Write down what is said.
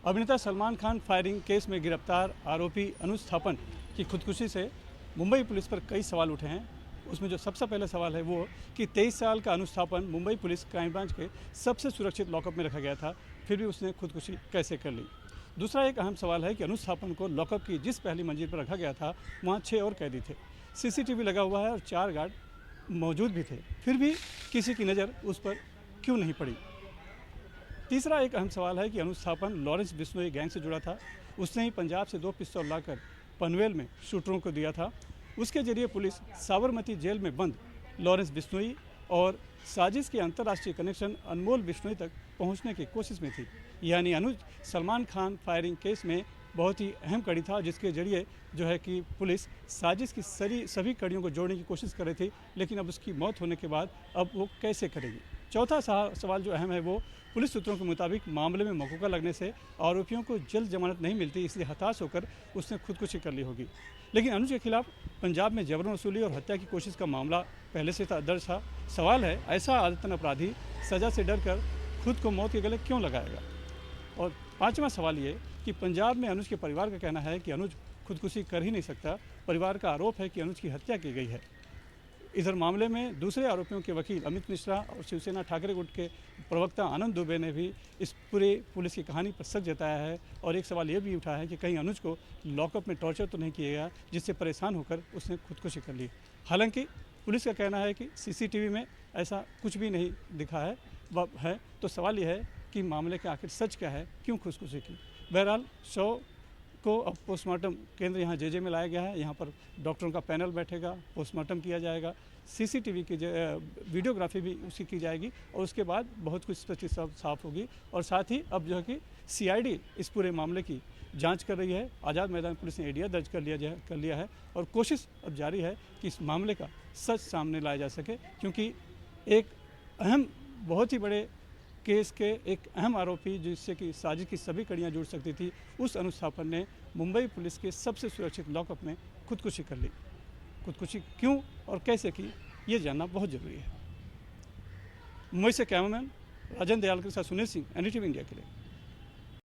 अभिनेता Salman Khan firing case में गिरफ्तार आरोपी अनुज थापन की खुदकुशी से मुंबई पुलिस पर कई सवाल उठे हैं। उसमें जो सबसे पहला सवाल है वो कि 23 साल का Anuj Thapan Mumbai police crime branch के सबसे सुरक्षित लॉकअप में रखा गया था, फिर भी उसने खुदकुशी कैसे कर ली। दूसरा एक अहम सवाल है कि अनुज थापन को लॉकअप की जिस पहली मंजिल पर रखा गया था वहाँ 6 और कैदी थे, सीसीटीवी लगा हुआ है और 4 गार्ड मौजूद भी थे, फिर भी किसी की नज़र उस पर क्यों नहीं पड़ी। तीसरा एक अहम सवाल है कि अनुज थापन लॉरेंस बिश्नोई गैंग से जुड़ा था। उसने ही पंजाब से 2 पिस्तौल लाकर पनवेल में शूटरों को दिया था। उसके जरिए पुलिस साबरमती जेल में बंद लॉरेंस बिश्नोई और साजिश के अंतर्राष्ट्रीय कनेक्शन अनमोल बिश्नोई तक पहुंचने की कोशिश में थी। यानी अनुज सलमान खान फायरिंग केस में बहुत ही अहम कड़ी था, जिसके जरिए जो है कि पुलिस साजिश की सभी कड़ियों को जोड़ने की कोशिश कर रही थी, लेकिन अब उसकी मौत होने के बाद अब वो कैसे करेगी। चौथा सवाल जो अहम है वो पुलिस सूत्रों के मुताबिक मामले में मौका लगने से आरोपियों को जल्द जमानत नहीं मिलती, इसलिए हताश होकर उसने खुदकुशी कर ली होगी। लेकिन अनुज के खिलाफ पंजाब में जबरन वसूली और हत्या की कोशिश का मामला पहले से दर्ज था। सवाल है, ऐसा आदतन अपराधी सज़ा से डरकर खुद को मौत के गले क्यों लगाएगा। और पांचवा सवाल ये कि पंजाब में अनुज के परिवार का कहना है कि अनुज खुदकुशी कर ही नहीं सकता। परिवार का आरोप है कि अनुज की हत्या की गई है। इधर मामले में दूसरे आरोपियों के वकील अमित मिश्रा और शिवसेना ठाकरे गुट के प्रवक्ता आनंद दुबे ने भी इस पूरे पुलिस की कहानी पर शक जताया है। और एक सवाल ये भी उठा है कि कहीं अनुज को लॉकअप में टॉर्चर तो नहीं किया गया, जिससे परेशान होकर उसने खुदकुशी कर ली। हालांकि पुलिस का कहना है कि सीसीटीवी में ऐसा कुछ भी नहीं दिखा है। तो सवाल यह है कि मामले का आखिर सच क्या है, क्यों खुदकुशी की। बहरहाल शव को अब पोस्टमार्टम केंद्र यहाँ जेजे में लाया गया है। यहाँ पर डॉक्टरों का पैनल बैठेगा, पोस्टमार्टम किया जाएगा, सीसीटीवी की वीडियोग्राफी भी उसकी की जाएगी और उसके बाद बहुत कुछ स्पष्टता साफ होगी। और साथ ही अब जो है कि सीआईडी इस पूरे मामले की जांच कर रही है। आज़ाद मैदान पुलिस ने एडीआर दर्ज कर लिया है और कोशिश अब जारी है कि इस मामले का सच सामने लाया जा सके, क्योंकि एक अहम बहुत ही बड़े केस के एक अहम आरोपी जिससे कि साजिश की सभी कड़ियां जुड़ सकती थी, उस अनुज थापन ने मुंबई पुलिस के सबसे सुरक्षित लॉकअप में खुदकुशी कर ली। खुदकुशी क्यों और कैसे की, ये जानना बहुत ज़रूरी है। मुंबई से कैमरामैन राजन दयाल के साथ सुनील सिंह, एनडीटीवी इंडिया के लिए।